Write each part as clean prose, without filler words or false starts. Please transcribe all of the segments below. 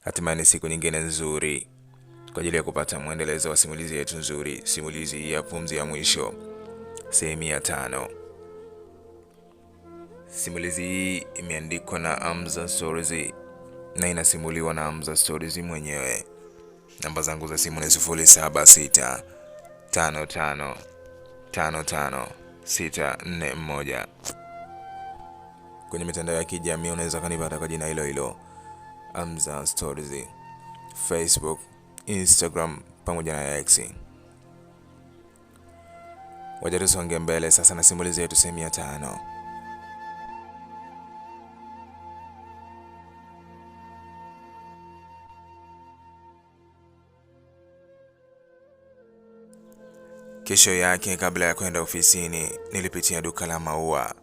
Hatimaye ni siku nyingine nzuri kwa ajili ya kupata mwendelezo wa simulizi yetu nzuri, simulizi ya Pumzi ya Mwisho, sehemu ya 5. Simulizi hii imeandikwa na Amza Stories na inasimuliwa na Amza Stories mwenyewe. Namba zangu za simu ni 0765555541. Kwenye mitandao ya kijamii unaweza kanipata kwa jina hilo hilo, Amza Stories, Facebook, Instagram pamoja na X. Wacha tusonge mbele sasa na simulizi yetu sehemu ya 5. Kesho yake kabla ya kwenda ofisini, nilipitia duka la maua.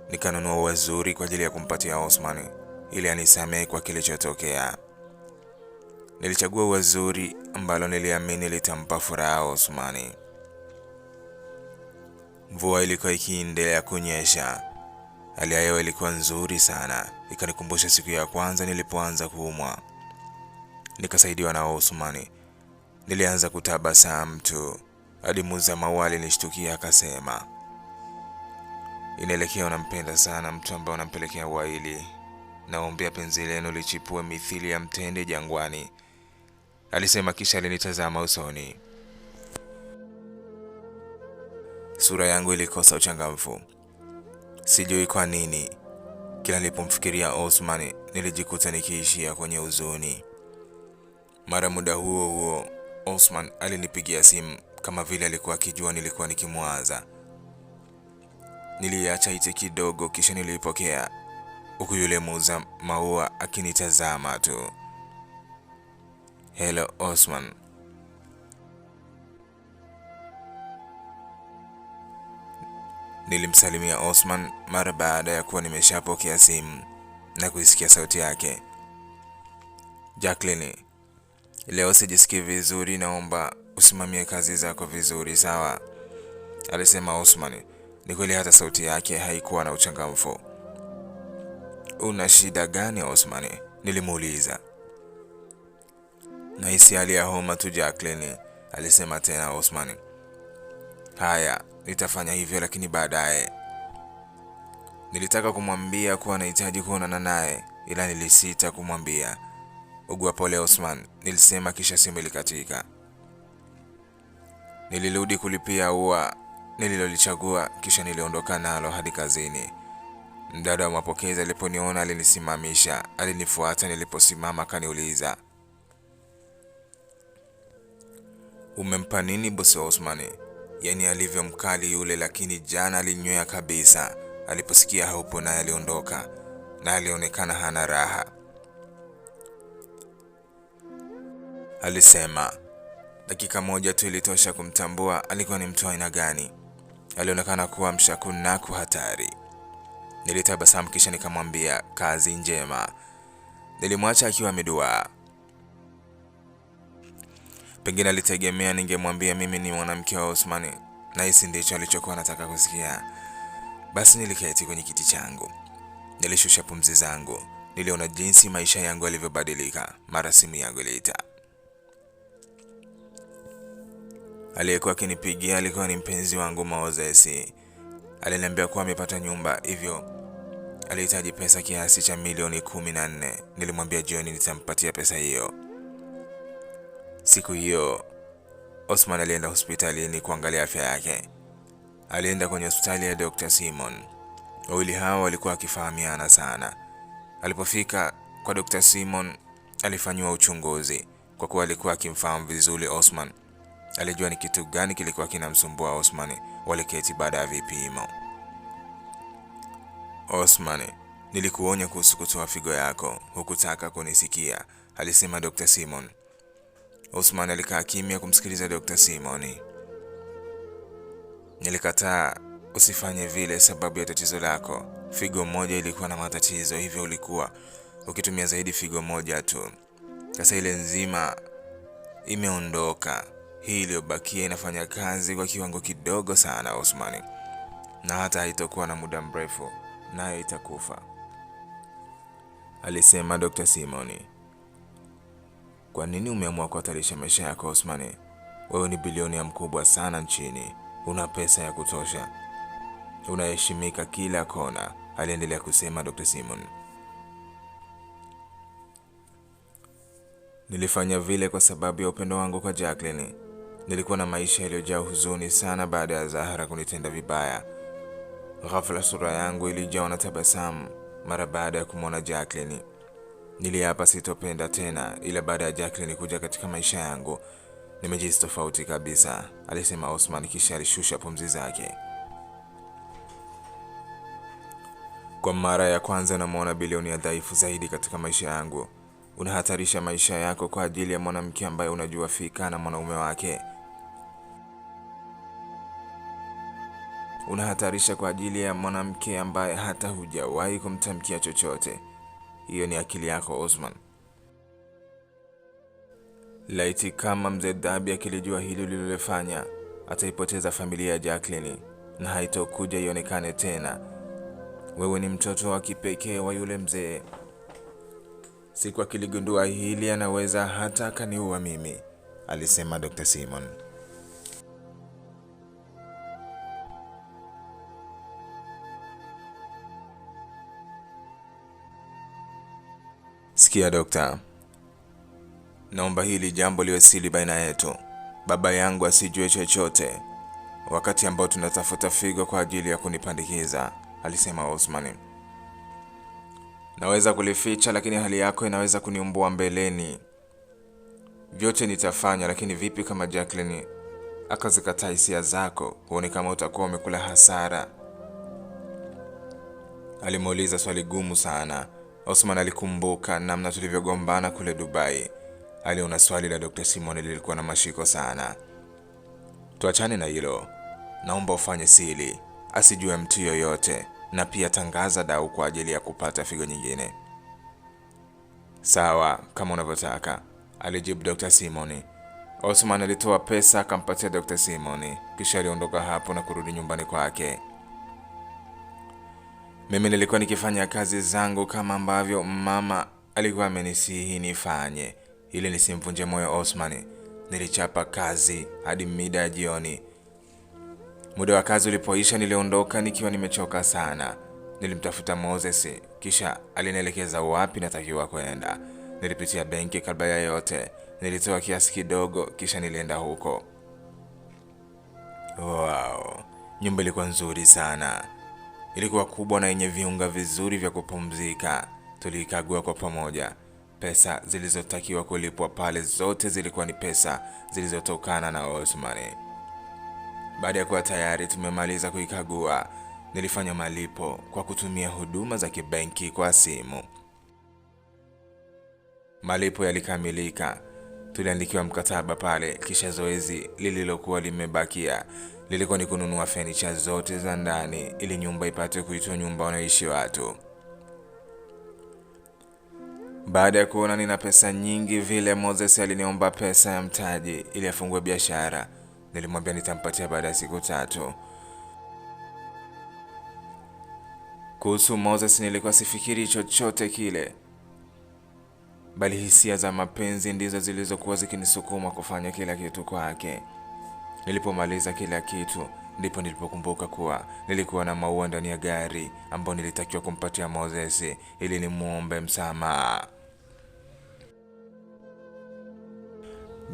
Nikanunua ua zuri kwa ajili ya kumpatia Osman ili anisamehe kwa kilichotokea. Nilichagua ua zuri ambalo niliamini litampa furaha Osman. Mvua ilikuwa ikiendelea kunyesha. Hali ya hewa ilikuwa nzuri sana. Ikanikumbusha siku ya kwanza nilipoanza kuumwa. Nikasaidiwa na Osman. Nilianza kutabasamu tu. Hadi muuza maua alinishtukia akasema, "Inaelekea unampenda sana mtu ambaye unampelekea ua hili. Naombea penzi lenu lichipue mithili ya mtende jangwani," alisema kisha alinitazama usoni. Sura yangu ilikosa uchangamfu. Sijui kwa nini. Kila nilipomfikiria Osman nilijikuta nikiishia kwenye huzuni. Mara muda huo huo Osman alinipigia simu kama vile alikuwa akijua nilikuwa nikimwaza. Niliacha ite kidogo kisha nilipokea, huku yule muuza maua akinitazama tu. "Hello Osman." Nilimsalimia Osman mara baada ya kuwa nimeshapokea simu na kuisikia sauti yake. "Jacqueline, leo sijisikii vizuri, naomba usimamie kazi zako vizuri, sawa?" alisema Osman. Ni kweli hata sauti yake haikuwa na uchangamfu. "Una shida gani Osman?" nilimuuliza. "Nahisi hali ya homa tu Jacqueline," alisema tena Osman. "Haya, nitafanya hivyo lakini baadaye." Nilitaka kumwambia kuwa nahitaji kuonana naye ila nilisita kumwambia. "Ugua pole Osman," nilisema kisha simu ilikatika. Nilirudi kulipia ua nililolichagua kisha niliondoka nalo hadi kazini. Mdada wa mapokezi aliponiona alinisimamisha, alinifuata niliposimama akaniuliza, "Umempa nini bosi Osman?" Yaani alivyo mkali yule, lakini jana alinywea kabisa. Aliposikia haupo naye aliondoka na alionekana hana raha. Alisema dakika moja tu ilitosha kumtambua alikuwa ni mtu aina gani. Alionekana kuwa mshakunaku hatari. Nilitabasamu kisha nikamwambia kazi njema. Nilimwacha akiwa ameduaa. Pengine alitegemea ningemwambia mimi ni mwanamke wa Osman, na hisi ndicho alichokuwa anataka kusikia. Basi niliketi kwenye kiti changu. Nilishusha pumzi zangu. Niliona jinsi maisha yangu yalivyobadilika. Mara simu yangu iliita. Aliyekuwa akinipigia alikuwa ni mpenzi wangu Moses. Aliniambia kuwa amepata nyumba, hivyo alihitaji pesa kiasi cha milioni 14. Nilimwambia jioni nitampatia pesa hiyo. Siku hiyo Osman alienda hospitalini kuangalia afya yake. Alienda kwenye hospitali ya Dr. Simon. Wawili hao walikuwa wakifahamiana sana. Alipofika kwa Dr. Simon alifanywa uchunguzi. Kwa kuwa alikuwa akimfahamu vizuri Osman, alijua ni kitu gani kilikuwa kinamsumbua Osman. Waliketi baada ya vipimo. "Osman, nilikuonya kuhusu kutoa figo yako, hukutaka kunisikia," alisema Dr. Simon. Osman alikaa kimya kumsikiliza Dr. Simon. "Nilikataa usifanye vile sababu ya tatizo lako. Figo moja ilikuwa na matatizo, hivyo ulikuwa ukitumia zaidi figo moja tu. Sasa ile nzima imeondoka. Hii iliyobakia inafanya kazi kwa kiwango kidogo sana Osman, na hata haitakuwa na muda mrefu nayo itakufa," alisema Dr. Simon. Kwa nini umeamua kuhatarisha maisha yako Osman? Wewe ni bilionea mkubwa sana nchini, una pesa ya kutosha, unaheshimika kila kona, aliendelea kusema Dr. Simon. Nilifanya vile kwa sababu ya upendo wangu kwa Jacqueline. Nilikuwa na maisha yaliyojaa huzuni sana baada ya Zahara kunitenda vibaya. Ghafla sura yangu ilijawa na tabasamu mara baada ya kumwona Jacqueline. Niliapa sitopenda tena, ila baada ya Jacqueline kuja katika maisha yangu nimejisikia tofauti kabisa, alisema Osman kisha alishusha pumzi zake. Kwa mara ya kwanza namuona bilionea dhaifu zaidi katika maisha yangu. Unahatarisha maisha yako kwa ajili ya mwanamke ambaye unajua fika na mwanaume wake. Unahatarisha kwa ajili ya mwanamke ambaye hata hujawahi kumtamkia chochote. Hiyo ni akili yako Osman. Laiti kama mzee Dabi akilijua hili ulilofanya, ataipoteza familia ya Jacqueline na haitokuja ionekane tena. Wewe ni mtoto wa kipekee wa yule mzee. Siku akiligundua hili anaweza hata akaniua mimi, alisema Dr. Simon. Sikia dokta, naomba hili jambo liwe siri baina yetu. Baba yangu asijue chochote wakati ambao tunatafuta figo kwa ajili ya kunipandikiza, alisema Osman. Naweza kulificha, lakini hali yako inaweza kuniumbua mbeleni. Vyote nitafanya, lakini vipi kama Jacqueline akazikataa hisia zako? Huoni kama utakuwa umekula hasara? Alimuuliza swali gumu sana. Osman alikumbuka namna tulivyogombana kule Dubai. Aliona swali la Dr. Simon lilikuwa na mashiko sana. Tuachane na hilo. Naomba ufanye siri, asijue mtu yoyote, na pia tangaza dau kwa ajili ya kupata figo nyingine. Sawa, kama unavyotaka, alijibu Dr. Simon. Osman alitoa pesa akampatia Dr. Simon, kisha aliondoka hapo na kurudi nyumbani kwake. Mimi nilikuwa nikifanya kazi zangu kama ambavyo mama alikuwa amenisihi nifanye ili nisimvunje moyo Osman. Nilichapa kazi hadi mida ya jioni. Muda wa kazi ulipoisha niliondoka nikiwa nimechoka sana. Nilimtafuta Moses, kisha alinielekeza wapi natakiwa kwenda. Nilipitia benki kabla ya yote. Nilitoa kiasi kidogo kisha nilienda huko. Wow, nyumba ilikuwa nzuri sana. Ilikuwa kubwa na yenye viunga vizuri vya kupumzika. Tulikagua kwa pamoja. Pesa zilizotakiwa kulipwa pale zote zilikuwa ni pesa zilizotokana na Osman. Baada ya kuwa tayari tumemaliza kuikagua, nilifanya malipo kwa kutumia huduma za kibenki kwa simu. Malipo yalikamilika. Tuliandikiwa mkataba pale, kisha zoezi lililokuwa limebakia lilikuwa ni kununua furniture zote za ndani ili nyumba ipate kuitwa nyumba wanaishi watu. Baada ya kuona nina pesa nyingi vile, Moses aliniomba pesa ya mtaji ili afungue biashara. Nilimwambia nitampatia baada ya siku 3. Kuhusu Moses nilikuwa sifikiri chochote kile, bali hisia za mapenzi ndizo zilizokuwa zikinisukuma kufanya kila kitu kwake. Nilipomaliza kila kitu, ndipo nilipokumbuka kuwa nilikuwa na maua ndani ya gari ambao nilitakiwa kumpatia Moses ili nimuombe msamaha.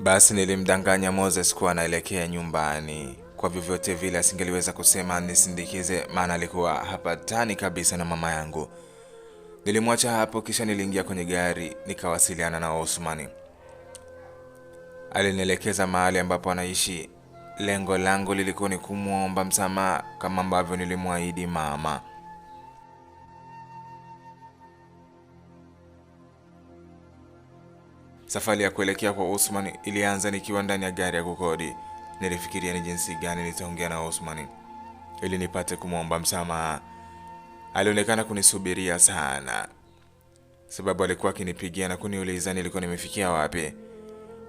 Basi nilimdanganya Moses kuwa naelekea nyumbani. Kwa vyovyote vile asingeliweza kusema nisindikize, maana alikuwa hapatani kabisa na mama yangu. Nilimwacha hapo kisha niliingia kwenye gari nikawasiliana na Osman. Alinielekeza mahali ambapo anaishi. Lengo langu lilikuwa ni kumuomba msamaha kama ambavyo nilimwahidi mama. Safari ya kuelekea kwa Osman ilianza nikiwa ndani ya gari ya kukodi. Nilifikiria ni jinsi gani nitaongea na Osman ili nipate kumuomba msamaha. Alionekana kunisubiria sana, sababu alikuwa akinipigia na kuniuliza nilikuwa nimefikia wapi.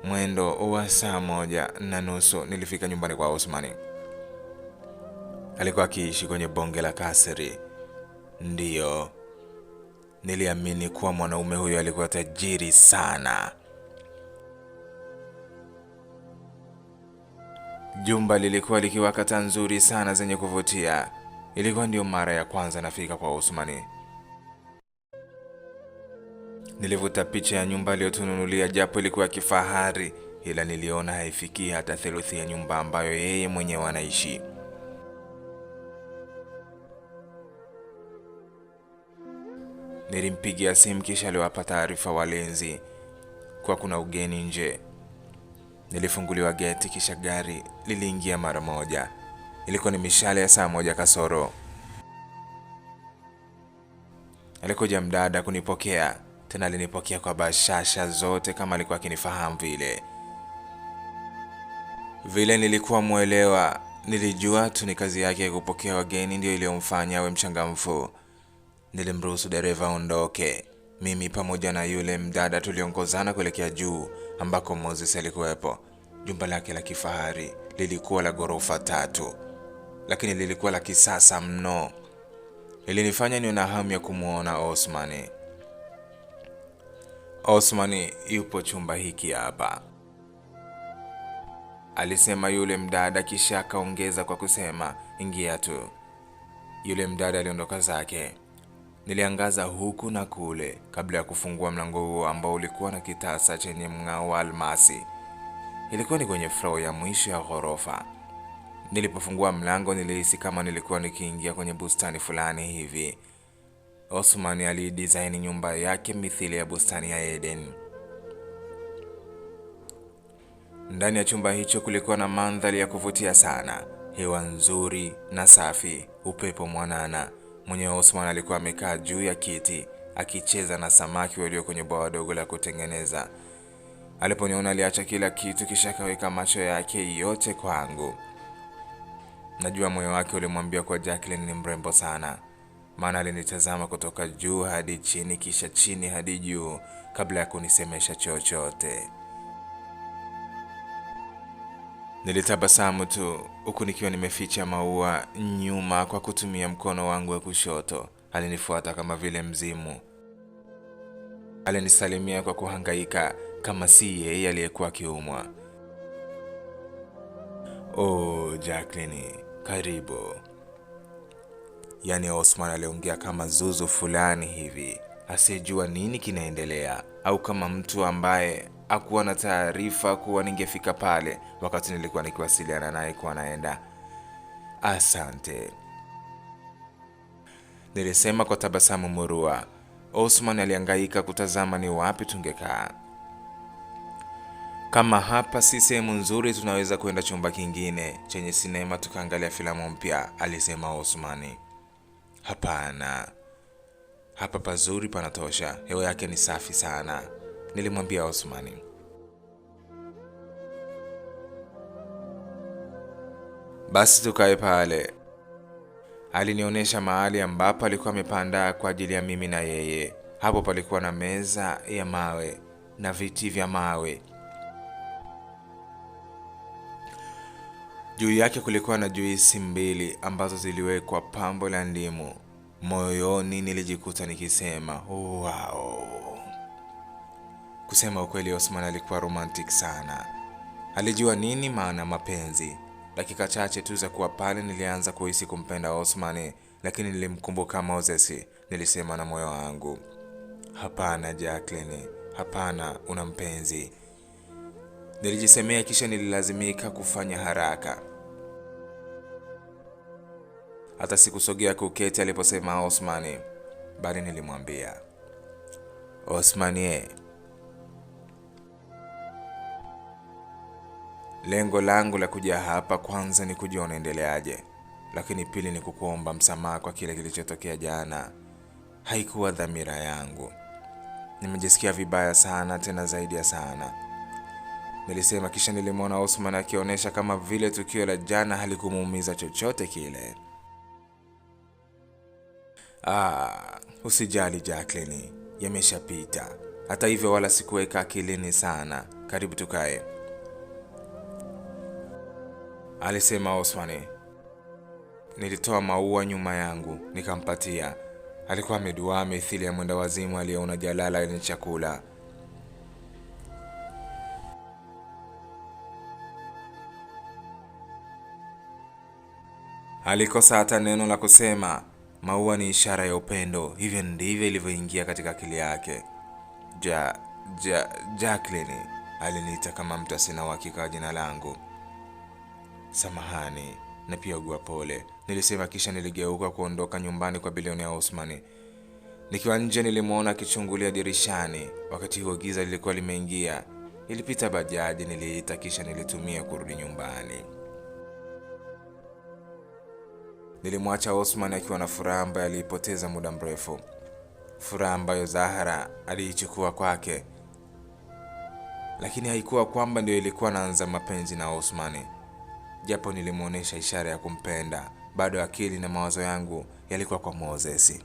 Mwendo wa saa 1:30 nilifika nyumbani kwa Osman. Alikuwa akiishi kwenye bonge la kasri. Ndiyo, niliamini kuwa mwanaume huyo alikuwa tajiri sana. Jumba lilikuwa likiwaka taa nzuri sana zenye kuvutia. Ilikuwa ndio mara ya kwanza nafika kwa Osmani. Nilivuta picha ya nyumba aliyotununulia, japo ilikuwa kifahari, ila niliona haifikii hata theluthi ya nyumba ambayo yeye mwenyewe anaishi. Nilimpigia simu kisha aliwapa taarifa walinzi kwa kuna ugeni nje. Nilifunguliwa geti kisha gari liliingia mara moja. Ilikuwa ni mishale ya saa 1 kasoro. Alikuja mdada kunipokea, tena alinipokea kwa bashasha zote kama alikuwa akinifahamu vile. Vile nilikuwa muelewa, nilijua tu ni kazi yake ya kupokea wageni ndio iliyomfanya awe mchangamfu. Nilimruhusu dereva aondoke. Mimi pamoja na yule mdada tuliongozana kuelekea juu ambako Moses alikuwepo. Jumba lake la kifahari lilikuwa la ghorofa 3, lakini lilikuwa la kisasa mno. Ilinifanya niwe na hamu ya kumuona Osmani. Osmani yupo chumba hiki hapa, alisema yule mdada, kisha akaongeza kwa kusema, ingia tu. Yule mdada aliondoka zake. Niliangaza huku na kule kabla ya kufungua mlango huo ambao ulikuwa na kitasa chenye mng'ao wa almasi. Ilikuwa ni kwenye floor ya mwisho ya ghorofa. Nilipofungua mlango nilihisi kama nilikuwa nikiingia kwenye bustani fulani hivi. Osmani alidesign nyumba yake mithili ya bustani ya Eden. Ndani ya chumba hicho kulikuwa na mandhari ya kuvutia sana, hewa nzuri na safi, upepo mwanana. Mwenye Osman alikuwa amekaa juu ya kiti akicheza na samaki walio kwenye bwawa dogo la kutengeneza. Aliponiona aliacha kila kitu kisha akaweka macho yake yote kwangu. Najua moyo wake ulimwambia kwa Jacqueline ni mrembo sana, maana alinitazama kutoka juu hadi chini kisha chini hadi juu kabla ya kunisemesha chochote. Nilitabasamu tu huku nikiwa nimeficha maua nyuma kwa kutumia mkono wangu wa kushoto. Alinifuata kama vile mzimu. Alinisalimia kwa kuhangaika kama si yeye aliyekuwa akiumwa. Oh, Jacqueline, karibu. Yaani Osman aliongea kama zuzu fulani hivi, asijua nini kinaendelea, au kama mtu ambaye hakuwa na taarifa kuwa ningefika pale wakati nilikuwa nikiwasiliana naye kwa naenda. Asante, nilisema kwa tabasamu murua. Osman alihangaika kutazama ni wapi tungekaa. Kama hapa si sehemu nzuri, tunaweza kwenda chumba kingine chenye sinema tukaangalia filamu mpya, alisema Osmani. Hapana, hapa pazuri panatosha, hewa yake ni safi sana, nilimwambia Osmani. Basi tukae pale. Alinionyesha mahali ambapo alikuwa amepanda kwa ajili ya mimi na yeye. Hapo palikuwa na meza ya mawe na viti vya mawe. Juu yake kulikuwa na juisi 2 ambazo ziliwekwa pambo la ndimu. Moyoni nilijikuta nikisema, wow. Kusema ukweli, Osman alikuwa romantic sana. Alijua nini maana mapenzi. Dakika chache tu za kuwa pale nilianza kuhisi kumpenda Osman, lakini nilimkumbuka Moses. Nilisema na moyo wangu, hapana Jacqueline, hapana, una mpenzi. Nilijisemea kisha nililazimika kufanya haraka. Hata sikusogea kuketi aliposema Osman, bali nilimwambia, Osman, lengo langu la kuja hapa kwanza ni kujua unaendeleaje, lakini pili ni kukuomba msamaha kwa kile kilichotokea jana. Haikuwa dhamira yangu. Nimejisikia vibaya sana, tena zaidi ya sana, nilisema. Kisha nilimwona Osman akionyesha kama vile tukio la jana halikumuumiza chochote kile. Usijali Jacqueline, yameshapita. Hata hivyo wala sikuweka akilini sana. Karibu tukae, alisema Osman. Nilitoa maua nyuma yangu nikampatia. Alikuwa ameduaa mithili ya mwenda wazimu aliyeona jalala lenye chakula. Alikosa hata neno la kusema. Maua ni ishara ya upendo, hivyo ndivyo ilivyoingia katika akili yake. Jacqueline, aliniita kama mtu asina uhakika wa jina langu. Samahani na pia ugua pole, nilisema, kisha niligeuka kuondoka nyumbani kwa bilionea Osman. Nikiwa nje nilimwona akichungulia dirishani. Wakati huo giza lilikuwa limeingia. Ilipita bajaji niliita, kisha nilitumia kurudi nyumbani. Nilimwacha Osman akiwa na furaha ambayo aliipoteza muda mrefu. Furaha ambayo Zahra aliichukua kwake. Lakini haikuwa kwamba ndio ilikuwa naanza mapenzi na Osman. Japo nilimuonesha ishara ya kumpenda, bado akili na mawazo yangu yalikuwa kwa Moses.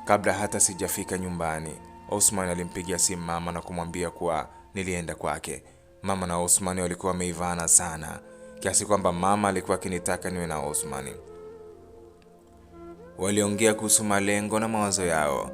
Kabla hata sijafika nyumbani, Osman alimpigia simu mama na kumwambia kuwa nilienda kwake. Mama na Osman walikuwa wameivana sana, kiasi kwamba mama alikuwa akinitaka niwe na Osman. Waliongea kuhusu malengo na mawazo yao.